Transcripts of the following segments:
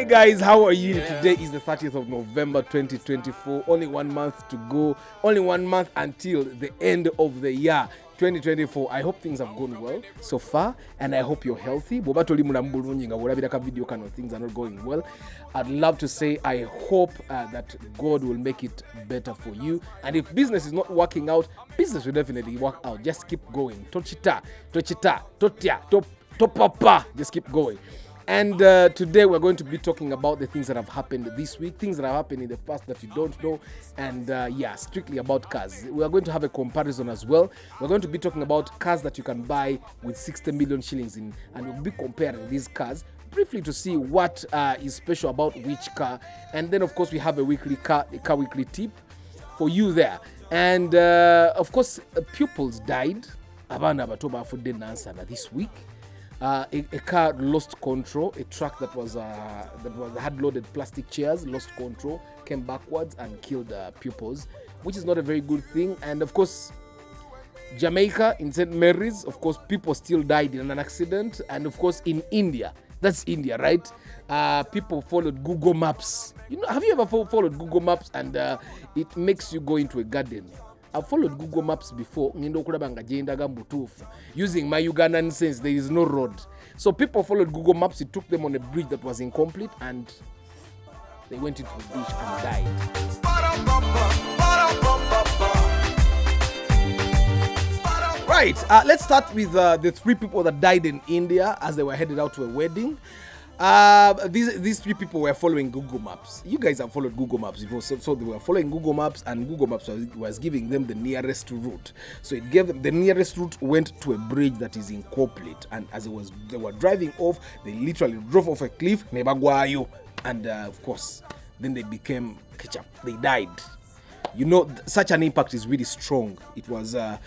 Hi guys, how are you? Today is the 30th of November 2024. Only 1 month to go. Only 1 month until the end of the year 2024. I hope things have gone well so far and I hope you're healthy. Things are not going well. I'd love to say I hope that God will make it better for you. And if business is not working out, business will definitely work out. Just keep going. Tochita, topapa. Just keep going. And today we're going to be talking about the things that have happened this week, things that have happened in the past that you don't know, and strictly about cars. We are going to have a comparison as well. We're going to be talking about cars that you can buy with 60 million shillings in, and we'll be comparing these cars briefly to see what is special about which car. And then, of course, we have a car weekly tip for you there. And, of course, pupils died this week. A car lost control. A truck that had loaded plastic chairs lost control, came backwards and killed pupils, which is not a very good thing. And of course, Jamaica in St. Mary's, of course, people still died in an accident. And of course, in India, that's India, right? People followed Google Maps. Have you ever followed Google Maps and it makes you go into a garden? I've followed Google Maps before. Using my Ugandan sense, there is no road. So people followed Google Maps. It took them on a bridge that was incomplete and they went into the ditch and died. Right, let's start with the three people that died in India as they were headed out to a wedding. These three people were following Google Maps. You guys have followed Google Maps before, so they were following Google Maps, and Google Maps was giving them the nearest route. So it gave them the nearest route went to a bridge that is incomplete, and as they were driving off, they literally drove off a cliff, and of course, then they became ketchup. They died. Such an impact is really strong. It was a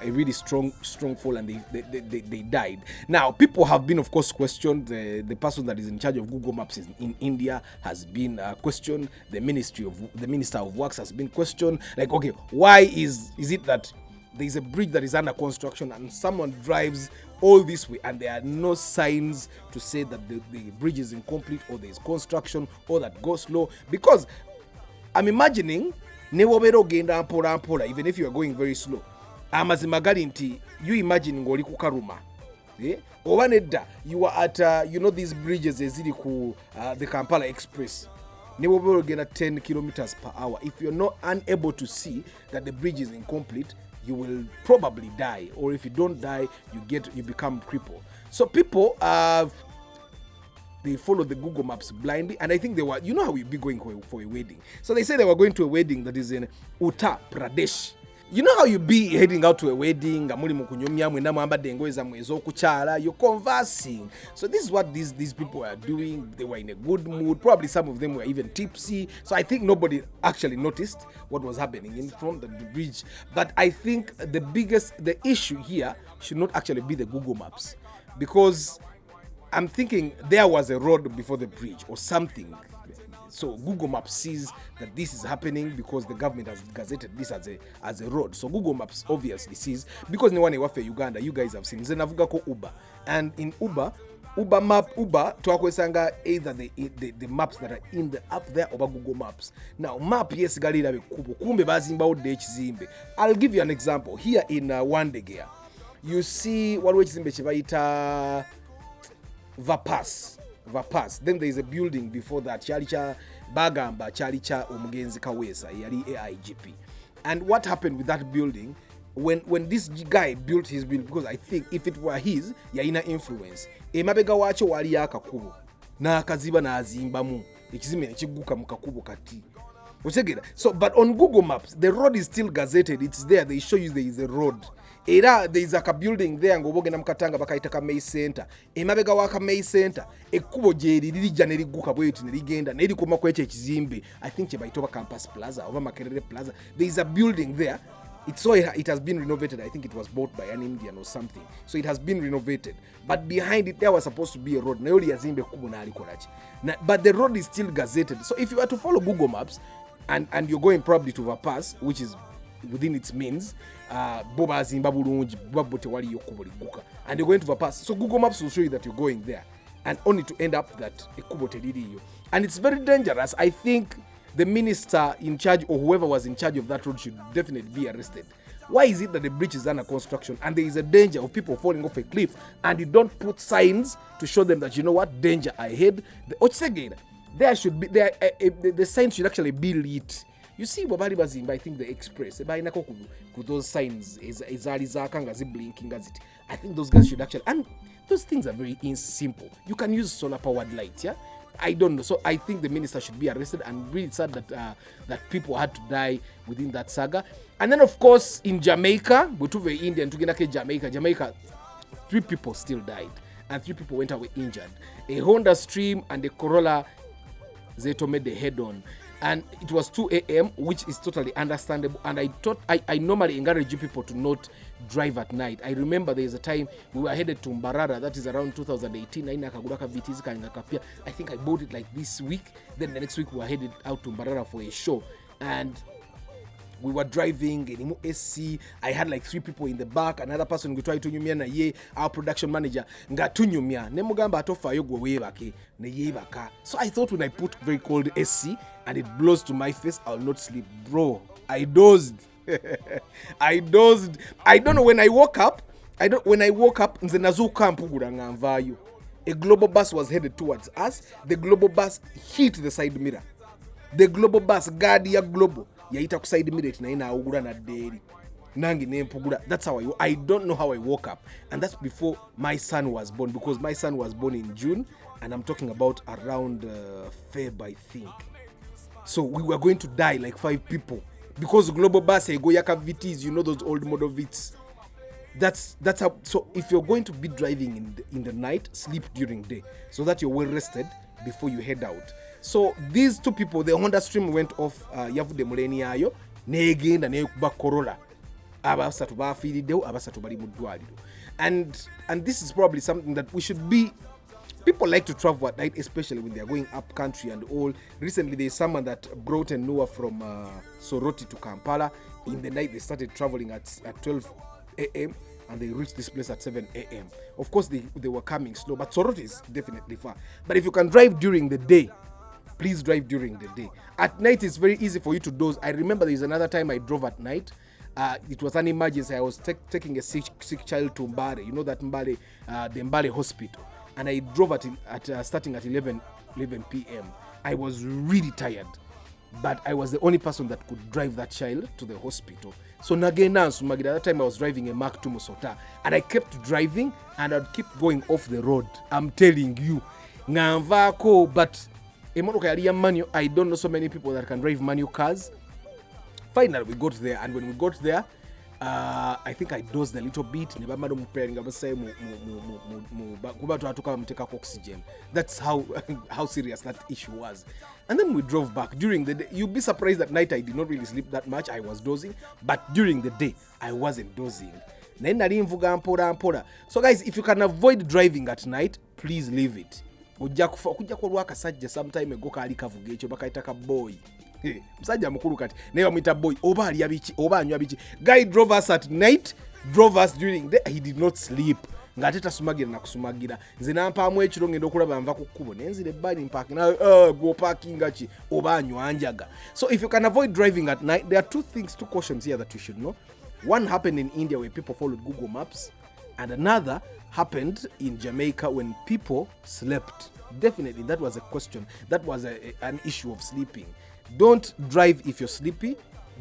really strong fall, and they died. Now, people have been, of course, questioned. The person that is in charge of Google Maps in India has been questioned. The Minister of Works has been questioned. Like, okay, why is it that there is a bridge that is under construction and someone drives all this way and there are no signs to say that the bridge is incomplete or there is construction or that goes slow? Because I'm imagining even if you are going very slow, you imagine ngoli kukaruma, you are at these bridges the Kampala Express, 10 kilometers per hour. If you're not unable to see that the bridge is incomplete, you will probably die, or if you don't die, you become crippled. So people they followed the Google Maps blindly, and I think they were, how we be going for a wedding. So they said they were going to a wedding that is in Uttar Pradesh. You know how you be heading out to a wedding, you're conversing. So this is what these people were doing. They were in a good mood. Probably some of them were even tipsy. So I think nobody actually noticed what was happening in front of the bridge. But I think the issue here should not actually be the Google Maps, because I'm thinking there was a road before the bridge or something. So Google Maps sees that this is happening because the government has gazetted this as a road. So Google Maps obviously sees, because no one for Uganda, you guys have seen Uber, and in Uber map twakwesanga either the maps that are in the app there or Google Maps. Now map yes galira bekubo kumbe bazimbawo de ekizimbe. I'll give you an example here in Wandegea. You see what ekizimbe kibayita Vapas. Then there is a building before that. Chalicha Bagamba, Chalicha Umugenzi Kawesa, Yari AIGP. And what happened with that building when this guy built his building? Because I think if it were his, yaina influence. Emabega wacho wali akakubo. Na akaziba na azimbamu. Ekizime nechiguka mukakubo kati. So, but on Google Maps, the road is still gazetted. It's there. They show you there is a road. There is a building there ngoboge na mkatanga bakaita May Center. Emabega waka May Center. Ekubo jeri lilija neliguka bwetu neligenda neli koma kweche ekizimbe. I think chebaitoba Campus Plaza or Makerere Plaza. There is a building there. It has been renovated. I think it was bought by an Indian or something. So it has been renovated. But behind it, there was supposed to be a road. But the road is still gazetted. So if you were to follow Google Maps and you're going probably to Vapas, which is within its means, and you're going to Vapas. So Google Maps will show you that you're going there. and only to end up that ekubo teririyo. And it's very dangerous. I think the minister in charge or whoever was in charge of that road should definitely be arrested. Why is it that the bridge is under construction and there is a danger of people falling off a cliff and you don't put signs to show them that, you know what, danger ahead? There should be, the signs should actually be lit. You see, Babali Bazimba, I think the express, those signs is blinking as it. I think those guys should actually, and those things are very simple. You can use solar powered lights, yeah? I don't know. So I think the minister should be arrested, and really sad that that people had to die within that saga. And then, of course, in Jamaica, we took the Indian to Jamaica, 3 people still died, and 3 people went away injured. A Honda Stream and a Corolla Zeto made the head-on. And it was 2 a.m., which is totally understandable. And I normally encourage people to not drive at night. I remember there is a time we were headed to Mbarara, that is around 2018. I think I bought it like this week. Then the next week we were headed out to Mbarara for a show. And we were driving in SC. I had like 3 people in the back. Another person we tried to nyumia na ye, our production manager nga tunyumia nemugamba atofa yogwe webake ne yebaka. So I thought when I put very cold SC and it blows to my face, I'll not sleep. Bro, I dozed. I dozed. I don't know, when I woke up, nze nazuka mpugura ngamvayo. A global bus was headed towards us. The global bus hit the side mirror. The global bus, guard ya global, yaita ku side mirror na ina awugura na deri. Nangi nempugura. That's how I don't know how I woke up. And that's before my son was born, because my son was born in June, and I'm talking about around Feb, I think. So we were going to die like 5 people because global bus go yaka VTs, you know, those old model VTs. That's how. So if you're going to be driving in the night, sleep during day so that you're well rested before you head out. So these 2 people, the Honda Stream went off yavude muleni ayo negenda nekuba Corolla. Abasatu bafiriddewo, abasatu bali mu ddwaliro. And this is probably something that we should be. People like to travel at night, especially when they are going up country and all. Recently, there's someone that brought a Noah from Soroti to Kampala. In the night, they started traveling at 12 a.m. and they reached this place at 7 a.m. Of course, they were coming slow, but Soroti is definitely far. But if you can drive during the day, please drive during the day. At night, it's very easy for you to doze. I remember there's another time I drove at night. It was an emergency. I was taking a sick child to Mbale. You know that Mbale, the Mbale hospital. And I drove at starting at 11 p.m. I was really tired, but I was the only person that could drive that child to the hospital. So Nagena Sumagida, at that time I was driving a Mark II Musota, and I kept driving and I'd keep going off the road. I'm telling you, Ngamvako, but I don't know so many people that can drive manual cars. Finally, we got there, and when we got there, I think I dozed a little bit. That's how serious that issue was. And then we drove back. During the day, you'd be surprised at night I did not really sleep that much. I was dozing, but during the day I wasn't dozing. So guys, if you can avoid driving at night, please leave it. Sometime ago kali kavuga ekyo bakaitaka boy. Musajja mukulu kati naye bamwita boy oba ali abiki oba anywa biki. Guy drove us at night, drove us during the day. He did not sleep. Ngate tasumagira na kusumagira. Nze nampaamu ekiro ngenda okulaba nva ku kkubo nenzire bali parking na go parking achi oba anywa anjaga. So if you can avoid driving at night, there are 2 cautions here that you should know. One happened in India where people followed Google Maps, and another happened in Jamaica when people slept. Definitely that was a question. That was an issue of sleeping. Don't drive if you're sleepy,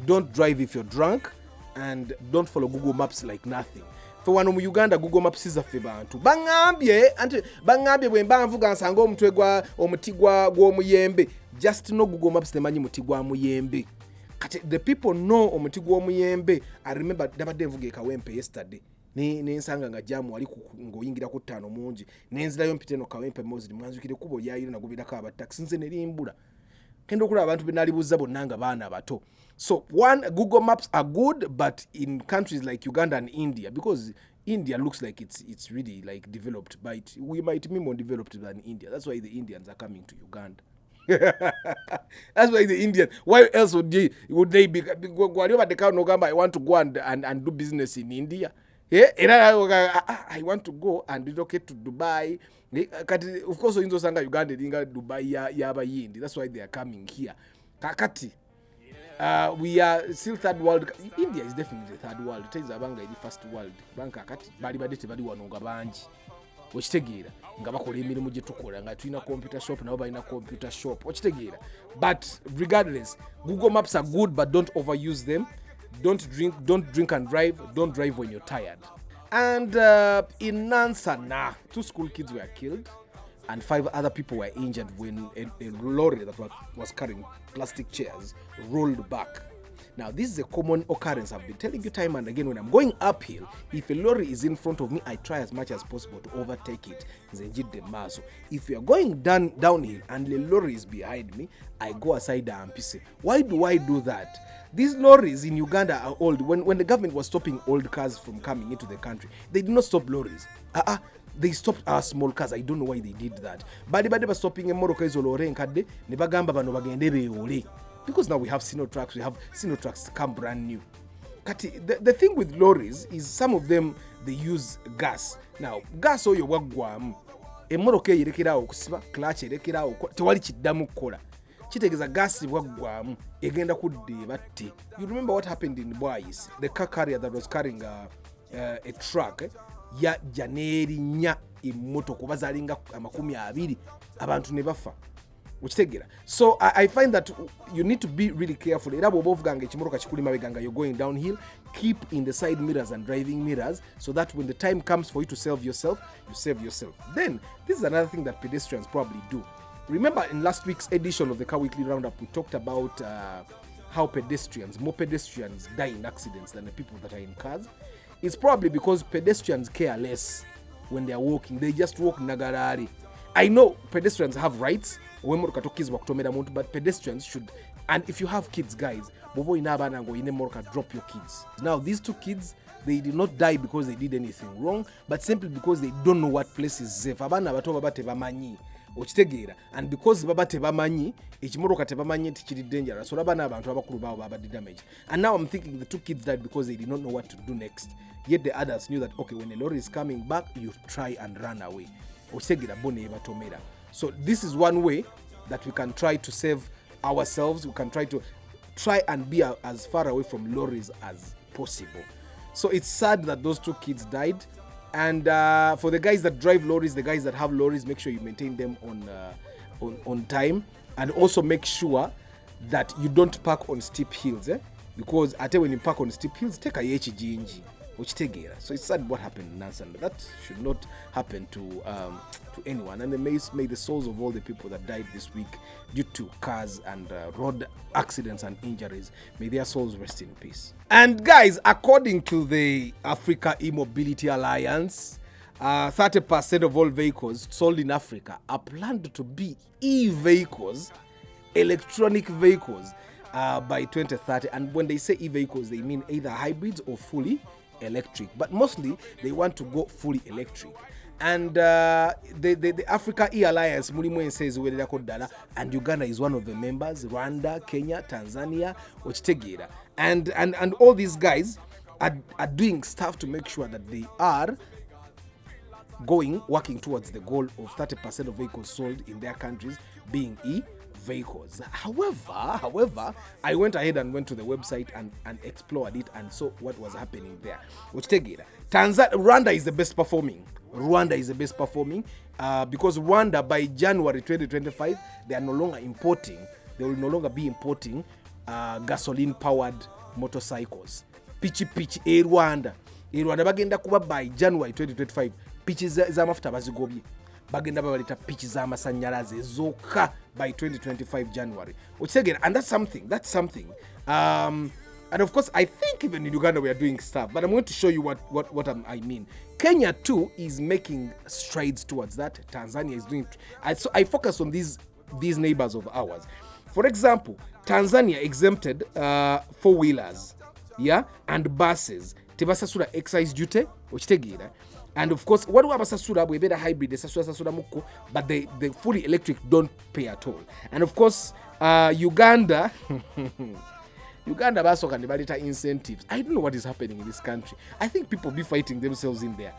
don't drive if you're drunk, and don't follow Google Maps like nothing. For one Uganda, Google Maps is a bantu. Bangambye bwe mba nvuga nsanga omutwe gwa omutigwa gw'omuyembe. Just know Google Maps temanyi mutigwa muyembe. The people know omutigwa omuyembe. I remember nabadde nvuga Kawempe yesterday. Nensanga nga jamu wali ngoyingira ku 5 mungi. Nenzirayo mpite no Kawempe Mozili mwanzukire kubo yayiro nagobirako aba taxi nze nerimbula. Kendo kula abantu benalibuza bonnanga baana bato. So one, Google Maps are good, but in countries like Uganda and India, because India looks like it's really like developed, but we might be more developed than India. That's why the Indians are coming to Uganda. That's why the Indian. Why else would they be? I want to go and do business in India. I want to go and relocate to Dubai. Of course, in those Uganda, Dubai, Yabayindi. That's why they are coming here. Kakati. We are still third world. India is definitely third world. It is the first world. Kakati. Bali wanonga banji. Okitegeera nga bakola emirimu gye tukola nga tulina computer shop nabo balina computer shop okitegeera. But regardless, Google Maps are good, but don't overuse them. Don't drink and drive. Don't drive when you're tired. And in Nansana, 2 school kids were killed and 5 other people were injured when a lorry that was carrying plastic chairs rolled back. Now, this is a common occurrence. I've been telling you time and again, when I'm going uphill, if a lorry is in front of me, I try as much as possible to overtake it. If you're going downhill and the lorry is behind me, I go aside and piss. Why do I do that? These lorries in Uganda are old. When the government was stopping old cars from coming into the country, they did not stop lorries. They stopped our small cars. I don't know why they did that. Badi was stopping a Morocco is lorry and kadde ne bagamba bano bagende beole. Because now we have Sinotrucks, Sinotrucks come brand new. The thing with lorries is some of them, they use gas. Now, gas oyo wagwamu. Emoroka yerekera okusiba, clutch yerekera tewali kiddamu kukola. Kitegeeza gas wagwamu egenda kuddeeba tte. You remember what happened in Boys? The car carrier that was carrying a truck ya janeerinya emmotoka bazalinga 20 abantu ne bafa. So I find that you need to be really careful. You're going downhill, keep in the side mirrors and driving mirrors so that when the time comes for you to save yourself, you save yourself. Then, this is another thing that pedestrians probably do. Remember in last week's edition of the Car Weekly Roundup, we talked about how more pedestrians die in accidents than the people that are in cars. It's probably because pedestrians care less when they are walking. They just walk nagarari. I know pedestrians have rights, but pedestrians should, and if you have kids, guys, drop your kids. Now, these 2 kids, they did not die because they did anything wrong, but simply because they don't know what place is safe. And because baba tebamanyi ekimoroka tebamanyi tikiri dangerous, so abana abantu abakulu bawo babadde damage. And now I'm thinking the 2 kids died because they did not know what to do next. Yet the others knew that, okay, when the lorry is coming back, you try and run away. So this is one way that we can try to save ourselves. We can try and be as far away from lorries as possible. So it's sad that those 2 kids died. And for the guys that drive lorries, the guys that have lorries, make sure you maintain them on time, and also make sure that you don't park on steep hills, because when you park on steep hills, take a HGNG. So it's sad what happened in Nansan. That should not happen to anyone. And may the souls of all the people that died this week due to cars and road accidents and injuries, may their souls rest in peace. And guys, according to the Africa E-Mobility Alliance, 30% of all vehicles sold in Africa are planned to be e-vehicles, electronic vehicles, by 2030. And when they say e-vehicles, they mean either hybrids or fully electric, but mostly they want to go fully electric. And the Africa E-Alliance says and Uganda is one of the members. Rwanda, Kenya, Tanzania, and all these guys are doing stuff to make sure that they are working towards the goal of 30% of vehicles sold in their countries being vehicles. However, I went ahead and went to the website and explored it and saw what was happening there. Rwanda is the best performing. Because Rwanda, by January 2025, they are no longer importing. They will no longer be importing gasoline-powered motorcycles. Pichi Rwanda bagenda kuba by January 2025. Pichi z'amafuta bazigobye. Bagenda babaleta pichi z'amasanyalaze zokka by 2025 January. And that's something. And of course, I think even in Uganda we are doing stuff, but I'm going to show you what I mean. Kenya too is making strides towards that. Tanzania is doing. So I focus on these neighbors of ours. For example, Tanzania exempted 4-wheelers, and buses. Tebasasura excise duty, okitegeera. And of course, what abasasura bwebera hybrid sasura muko, but the fully electric don't pay at all. And of course, Uganda Uganda basoka ne baleta incentives. I don't know what is happening in this country. I think people be fighting themselves in there.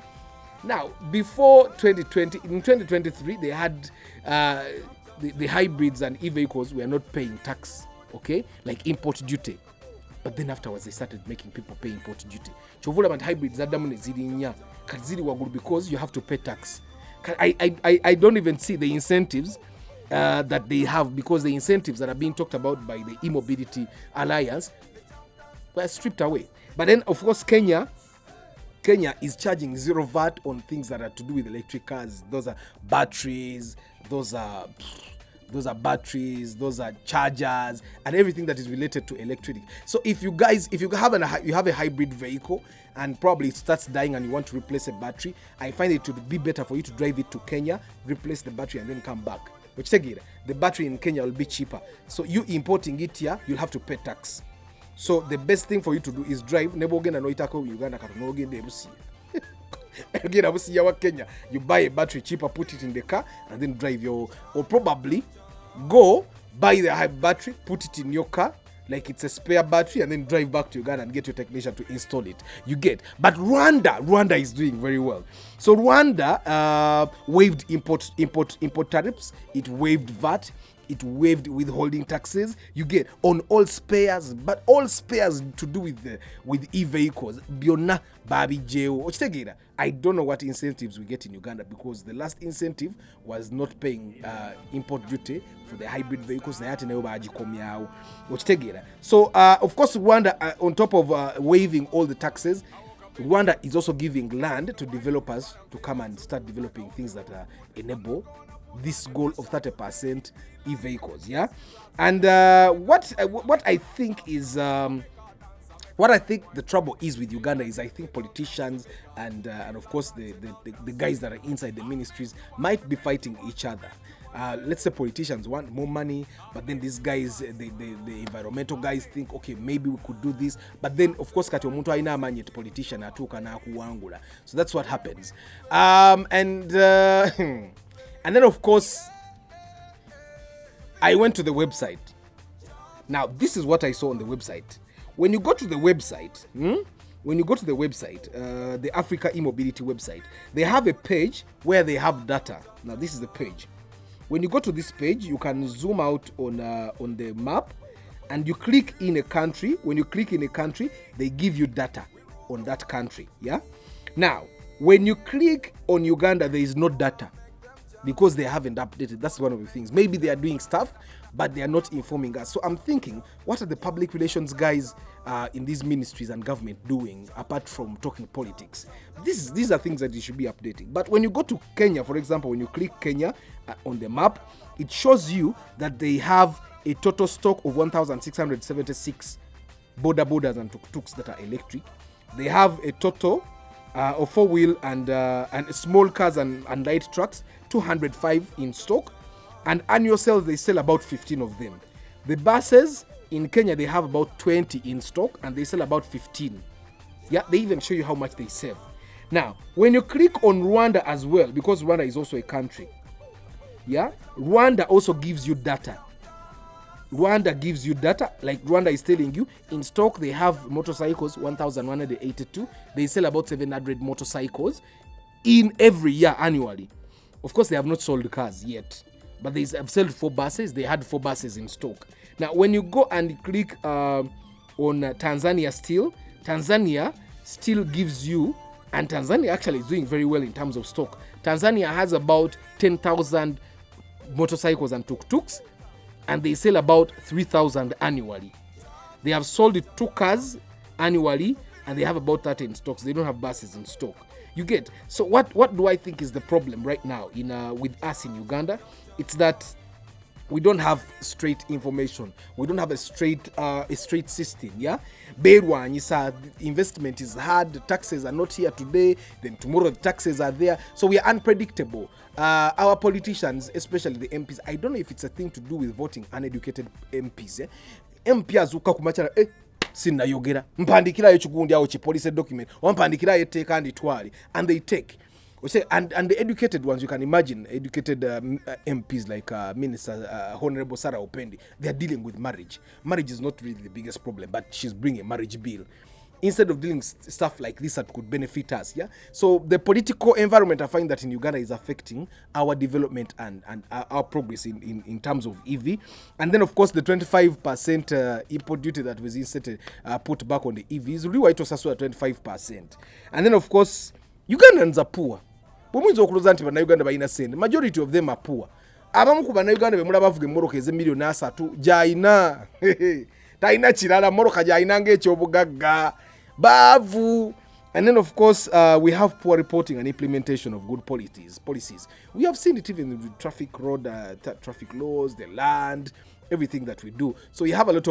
Now, before 2020, in 2023, they had the hybrids and e-vehicles were not paying tax, okay, like import duty. But then afterwards, they started making people pay import duty. Chovula and hybrids are because you have to pay tax. I don't even see the incentives that they have, because the incentives that are being talked about by the e-mobility alliance were stripped away. But then, of course, Kenya is charging zero VAT on things that are to do with electric cars. Those are batteries, those are chargers, and everything that is related to electric. So if you have a hybrid vehicle and probably it starts dying and you want to replace a battery, I find it would be better for you to drive it to Kenya, replace the battery, and then come back. Which the battery in Kenya will be cheaper. So you importing it here, you'll have to pay tax. So the best thing for you to do is drive. Uganda Kenya. You buy a battery cheaper, put it in the car, and then drive or probably go buy the high battery, put it in your car like it's a spare battery, and then drive back to Uganda and get your technician to install it. You get. But Rwanda is doing very well. So Rwanda waived import tariffs. It waived VAT. It waived withholding taxes. You get on all spares, but all spares to do with e-vehicles. Biona babi jeo. I don't know what incentives we get in Uganda, because the last incentive was not paying import duty for the hybrid vehicles. So, of course, Rwanda, on top of waiving all the taxes, Rwanda is also giving land to developers to come and start developing things that enable this goal of 30% e-vehicles. Yeah, and what I think is what I think the trouble is with Uganda is, I think politicians and of course the guys that are inside the ministries might be fighting each other. Let's say politicians want more money, but then these guys, the environmental guys, think, okay, maybe we could do this. But then, of course, kati omuntu aina amanye politician atuka na kuwangula. So that's what happens. And then, of course, I went to the website. Now, this is what I saw on the website. When you go to the website, the Africa e-mobility website, they have a page where they have data. Now, this is the page. When you go to this page, you can zoom out on the map, and you click in a country. When you click in a country, they give you data on that country. Yeah. Now, when you click on Uganda, there is no data, because they haven't updated. That's one of the things. Maybe they are doing stuff, but they are not informing us. So I'm thinking, what are the public relations guys in these ministries and government doing apart from talking politics? These are things that you should be updating. But when you go to Kenya, for example, when you click Kenya on the map, it shows you that they have a total stock of 1,676 borders and tuk-tuks that are electric. They have a total of four-wheel and small cars and light trucks, 205 in stock, and annual sales, they sell about 15 of them. The buses in Kenya, they have about 20 in stock, and they sell about 15. Yeah, they even show you how much they save. Now, when you click on Rwanda as well, because Rwanda is also a country, yeah, Rwanda also gives you data. Rwanda gives you data, like Rwanda is telling you, in stock they have motorcycles, 1,182. They sell about 700 motorcycles in every year annually. Of course, they have not sold cars yet, but they have sold 4 buses. They had 4 buses in stock. Now, when you go and click on Tanzania still gives you, and Tanzania actually is doing very well in terms of stock. Tanzania has about 10,000 motorcycles and tuk-tuks, and they sell about 3,000 annually. They have sold 2 cars annually, and they have about 30 in stocks. They don't have buses in stock. You get. So what do I think is the problem right now with us in Uganda? It's that we don't have straight information. We don't have a straight system. Yeah, investment is hard. The taxes are not here today. Then tomorrow the taxes are there. So we are unpredictable. Our politicians, especially the MPs, I don't know if it's a thing to do with voting uneducated MPs. MP azuka kumachara sinayogera mpandikira yo kigundi awo chi police document wampandikira yeteka nditwali, and they take. And the educated ones, you can imagine educated MPs like Minister Honorable Sarah Opendi, they are dealing with marriage. Marriage is not really the biggest problem, but she's bringing a marriage bill instead of dealing stuff like this that could benefit us. Yeah. So the political environment, I find that in Uganda, is affecting our development and our progress in terms of EV. And then of course the 25% import duty that was inserted, put back on the EVs, really it was also at 25%. And then of course Ugandans are poor. Majority of them are poor. Abamu ku bannayuganda be mulaba bavuga emmoroka ez'emiliyoni 3 gy'alina talina kirala mmoroka gy'alina ng'ekyobugagga baavu. And then of course we have poor reporting and implementation of good policies. We have seen it even with traffic laws, the land, everything that we do. So you have a lot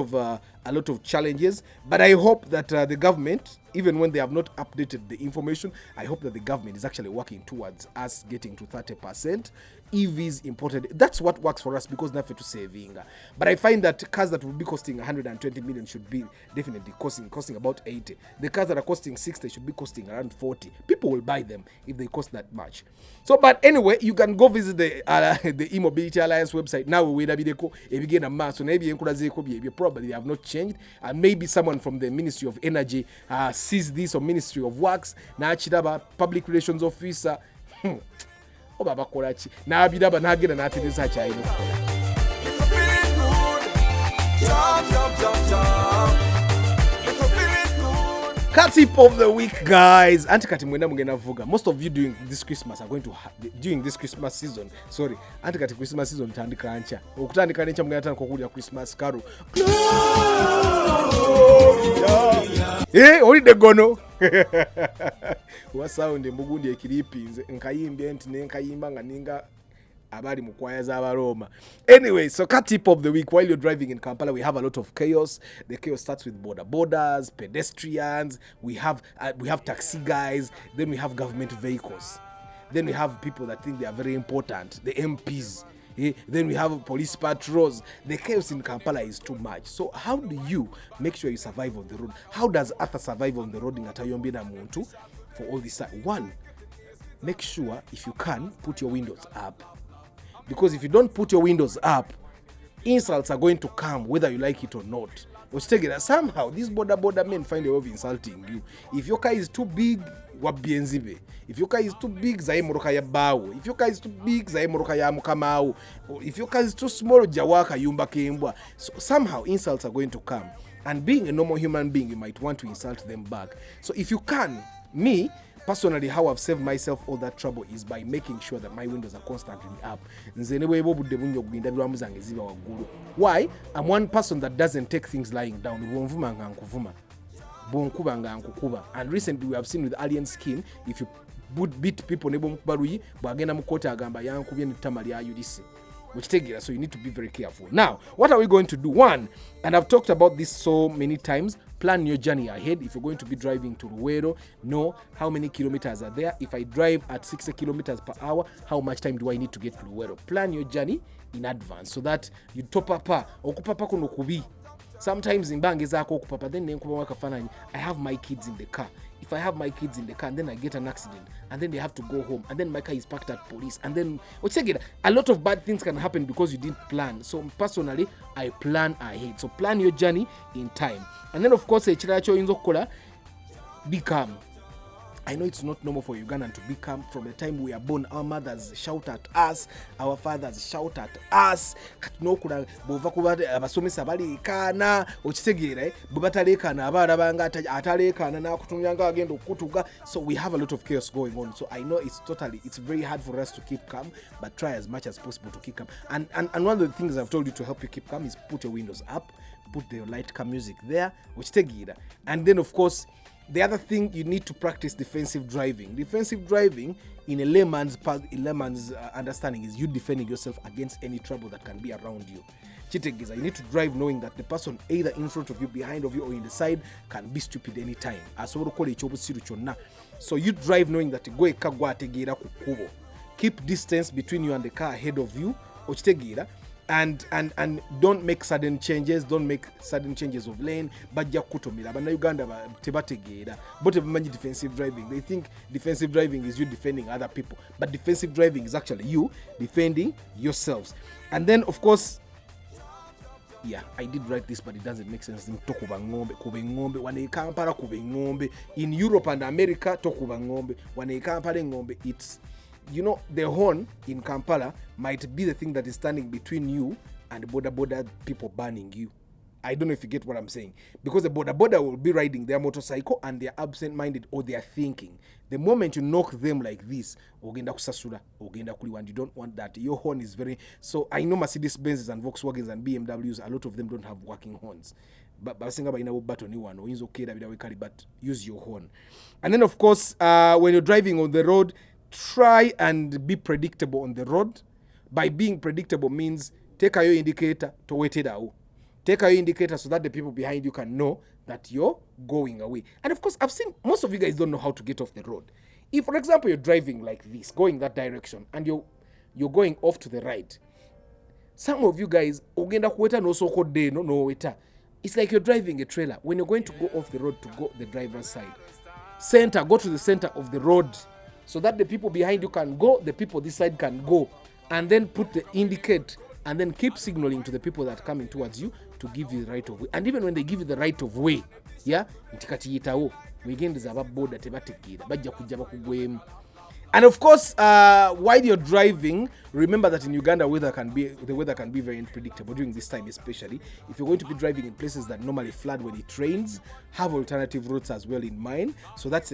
of challenges, but I hope that the government, even when they have not updated the information, I hope that the government is actually working towards us getting to 30% EVs imported. That's what works for us because nothing to saving. But I find that cars that will be costing 120 million should be definitely costing about 80. The cars that are costing 60 should be costing around 40. People will buy them if they cost that much. So, but anyway, you can go visit the E-Mobility Alliance website now. We begin a mass so maybe probably have not changed, and maybe someone from the Ministry of Energy sees this, or Ministry of Works, na chidaba public relations officer. Baba kolachi na abiraba nagenda natereza kyayino cut tip of the week, guys. Anti kati mwenda mugenda vuga. Most of you during this Christmas are going to during this Christmas season. Sorry, anti kati Christmas season tandika ncha. Okutandika ncha mugenda tandika kukulya Christmas carol. Olide gono. Wa sound mbugundi ekiripinze nkayimbe nti nenkayimba nga ninga abali mu kwaya za Roma. Anyway, so cut tip of the week. While you're driving in Kampala, we have a lot of chaos. The chaos starts with borders, pedestrians, we have taxi guys, then we have government vehicles. Then we have people that think they are very important, the MPs. Then we have police patrols. The chaos in Kampala is too much. So how do you make sure you survive on the road? How does Arthur survive on the road in Atayombe na Muntu for all this time? One, make sure, if you can, put your windows up. Because if you don't put your windows up, insults are going to come whether you like it or not. Somehow these border men find a way of insulting you. If your car is too big, wabienzibe. If your car is too big, zaye moroka ya bawo. If your car is too big, zaye moroka ya mukamao. If your car is too small, jawaka yumba kembwa. So somehow insults are going to come. And being a normal human being, you might want to insult them back. So if you can, me personally, how I've saved myself all that trouble is by making sure that my windows are constantly up. Why? I'm one person that doesn't take things lying down. And recently we have seen with alien skin, if you beat people, so you need to be very careful. Now, what are we going to do? One, and I've talked about this so many times, plan your journey ahead. If you're going to be driving to Ruwero, know how many kilometers are there. If I drive at 60 kilometers per hour, how much time do I need to get to Ruwero? Plan your journey in advance so that you top up. Sometimes in bangi zako okupapa, then I have my kids in the car. If I have my kids in the car and then I get an accident and then they have to go home and then my car is parked at police and then a lot of bad things can happen because you didn't plan. So personally, I plan ahead. So plan your journey in time. And then of course, be calm. I know it's not normal for Ugandan to be calm. From the time we are born, our mothers shout at us, our fathers shout at us. So we have a lot of chaos going on. So I know it's very hard for us to keep calm, but try as much as possible to keep calm. And one of the things I've told you to help you keep calm is put your windows up, put the light car music there, and then of course, the other thing, you need to practice defensive driving. Defensive driving, in a layman's understanding, is you defending yourself against any trouble that can be around you. You need to drive knowing that the person either in front of you, behind of you, or in the side can be stupid anytime. So you drive knowing that keep distance between you and the car ahead of you. and don't make sudden changes, don't make sudden changes of lane. Bajja kutomera abana Uganda tebategeera bo tebamanyi defensive driving. They think defensive driving is you defending other people, but defensive driving is actually you defending yourselves. And then of course, yeah, I did write this, but it doesn't make sense. Tokuba ngombe, kube ngombe, wane Kampala kube ngombe. In Europe and America, tokuba ngombe, wane Kampala ngombe. It's, you know, the horn in Kampala might be the thing that is standing between you and border people banning you. I don't know if you get what I'm saying. Because the border will be riding their motorcycle and they're absent-minded or they're thinking. The moment you knock them like this, ogenda kusasula, ogenda kuliwa, and you don't want that. Your horn is very... So I know Mercedes-Benzes and Volkswagens and BMWs, a lot of them don't have working horns. But use your horn. And then of course, when you're driving on the road, try and be predictable on the road. By being predictable means take your indicator to wait it out. Take your indicator so that the people behind you can know that you're going away. And of course, I've seen most of you guys don't know how to get off the road. If, for example, you're driving like this, going that direction, and you're going off to the right, some of you guys, it's like you're driving a trailer. When you're going to go off the road to go the driver's side, go to the center of the road so that the people behind you can go, the people this side can go, and then put the indicate and then keep signaling to the people that are coming towards you to give you the right of way. And even when they give you the right of way, yeah, and of course, while you're driving, remember that in Uganda, the weather can be very unpredictable during this time, especially. If you're going to be driving in places that normally flood when it rains, have alternative routes as well in mind. So that's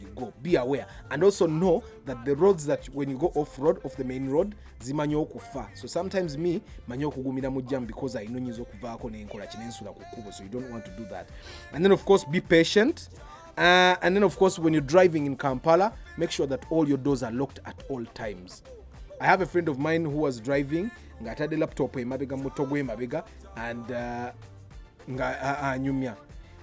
you go. Be aware. And also know that the roads that when you go off-road, off the main road, zimanyo kufa. So sometimes me, manyo kugumira mujam because I know nyizo kuvako ne nkola chinensula kukubo. So you don't want to do that. And then of course, be patient. And then of course, when you're driving in Kampala, make sure that all your doors are locked at all times. I have a friend of mine who was driving, ngatade laptop emabega mutogwe emabega, and nyumya.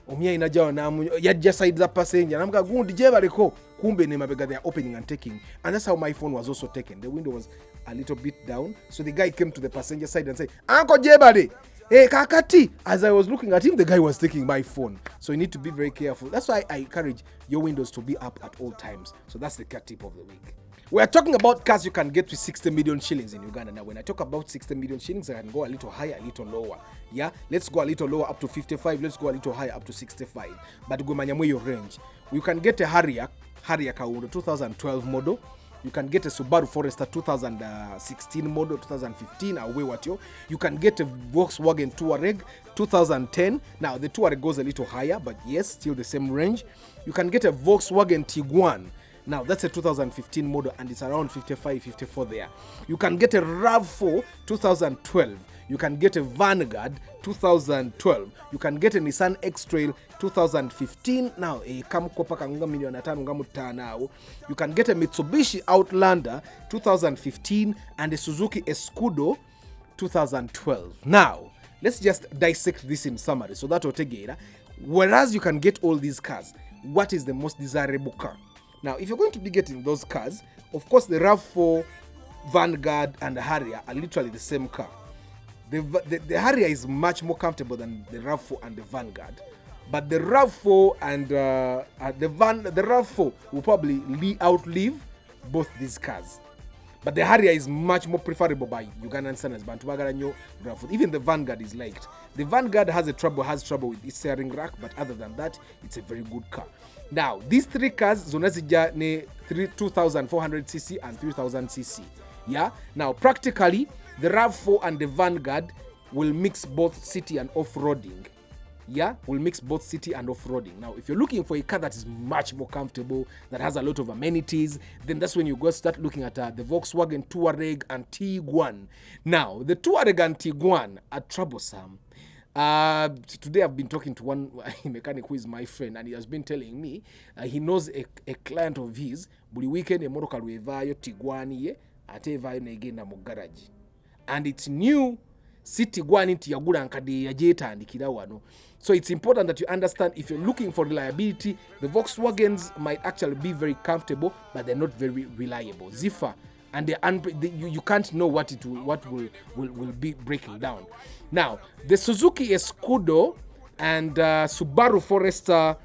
Omya inajawa na yajja side za passenger. Namka gundi jebaleko kumbe ne mabega they are opening and taking. And that's how my phone was also taken. The window was a little bit down. So the guy came to the passenger side and said, "Uncle Jebale, hey kakati." As I was looking at him, the guy was taking my phone. So you need to be very careful. That's why I encourage your windows to be up at all times. So that's the cat tip of the week. We are talking about cars you can get with 60 million shillings in Uganda. Now, when I talk about 60 million shillings, I can go a little higher, a little lower. Yeah, let's go a little lower up to 55. Let's go a little higher up to 65. But go your range. You can get a Harrier Kaundo 2012 model. You can get a Subaru Forester 2016 model, 2015. Away what you. You can get a Volkswagen Touareg 2010. Now the Touareg goes a little higher, but yes, still the same range. You can get a Volkswagen Tiguan. Now, that's a 2015 model, and it's around 55, 54 there. You can get a RAV4 2012. You can get a Vanguard 2012. You can get a Nissan X-Trail 2015. Now, you can get a Mitsubishi Outlander 2015 and a Suzuki Escudo 2012. Now, let's just dissect this in summary. So that will whereas you can get all these cars, what is the most desirable car? Now, if you're going to be getting those cars, of course, the RAV4, Vanguard, and the Harrier are literally the same car. The Harrier is much more comfortable than the RAV4 and the Vanguard. But the RAV4 and the RAV4 will probably outlive both these cars. But the Harrier is much more preferable by Ugandan standards. Even the Vanguard is liked. The Vanguard has trouble with its steering rack, but other than that, it's a very good car. Now, these three cars, zonazija ne 2,400cc and 3,000cc. Yeah. Now, practically, the RAV4 and the Vanguard will mix both city and off-roading. Yeah, will mix both city and off-roading. Now, if you're looking for a car that is much more comfortable, that has a lot of amenities, then that's when you go start looking at the Volkswagen Touareg and Tiguan. Now, the Touareg and Tiguan are troublesome. Today I've been talking to one mechanic who is my friend, and he has been telling me he knows a client of his. Buli weekend a motoka lwevayo Tiguan ye ate evayo negenda mu garage. And it's new. Si Tiguan nti yagula nkade yajetandikira wano. So it's important that you understand if you're looking for reliability, the Volkswagens might actually be very comfortable, but they're not very reliable. Ziffer and you can't know what will be breaking down. Now, the Suzuki Escudo and Subaru Forester,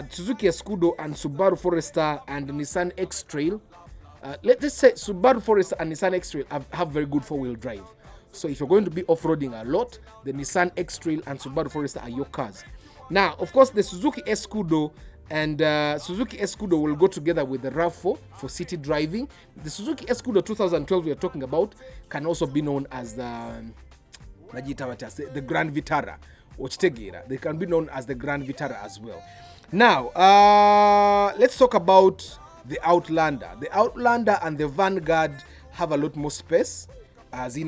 Suzuki Escudo and Subaru Forester and Nissan X-Trail. Let's say Subaru Forester and Nissan X-Trail have very good four-wheel drive. So if you're going to be off-roading a lot, the Nissan X-Trail and Subaru Forester are your cars. Now, of course, the Suzuki Escudo and Suzuki Escudo will go together with the RAV4 for city driving. The Suzuki Escudo 2012 we are talking about can also be known as the Grand Vitara. They can be known as the Grand Vitara as well. Now, let's talk about the Outlander. The Outlander and the Vanguard have a lot more space. So they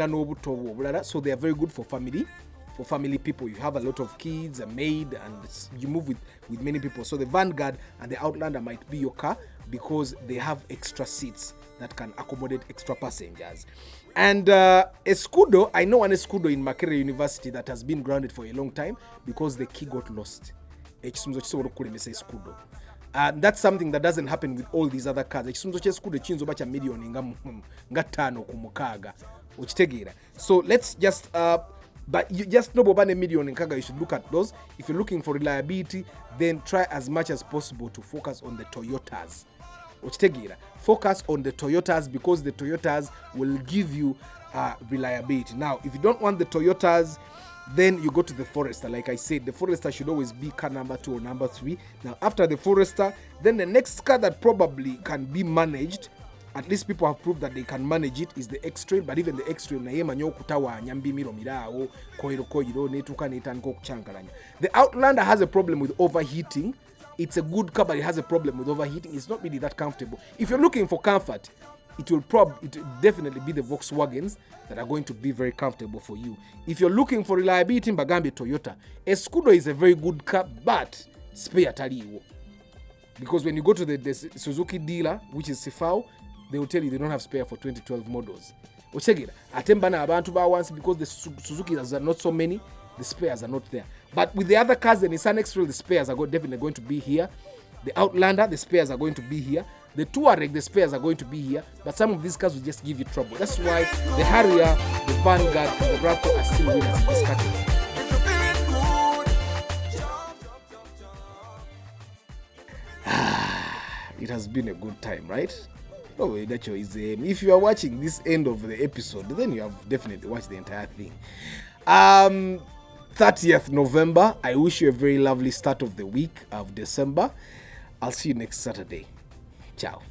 are very good for family people. You have a lot of kids, a maid, and you move with many people. So the Vanguard and the Outlander might be your car because they have extra seats that can accommodate extra passengers. And Escudo, I know an Escudo in Makerere University that has been grounded for a long time because the key got lost. That's something that doesn't happen with all these other cars. So let's just but you just know Bobane million in Kaga, you should look at those. If you're looking for reliability, then try as much as possible to focus on the Toyotas. Focus on the Toyotas because the Toyotas will give you reliability. Now, if you don't want the Toyotas, then you go to the Forester. Like I said, the Forester should always be car number 2 or number 3. Now, after the Forester, then the next car that probably can be managed, at least people have proved that they can manage it, is the X-Trail. But even the X-Trail, the Outlander has a problem with overheating. It's a good car, but it has a problem with overheating. It's not really that comfortable. If you're looking for comfort, it will definitely be the Volkswagens that are going to be very comfortable for you. If you're looking for reliability, Bagambe Toyota. Escudo is a very good car, but spare taliwo. Because when you go to the Suzuki dealer, which is Sifao, they will tell you they don't have spare for 2012 models. Atembana abantu ba once because the Suzukis are not so many, the spares are not there. But with the other cars, the Nissan X-Trail, the spares are definitely going to be here. The Outlander, the spares are going to be here. The Touareg, the spares are going to be here. But some of these cars will just give you trouble. That's why the Harrier, the Vanguard, and the RAV4 are still winners in this category. It has been a good time, right? Oh, that's your if you are watching this end of the episode, then you have definitely watched the entire thing. 30th November. I wish you a very lovely start of the week of December. I'll see you next Saturday. Ciao.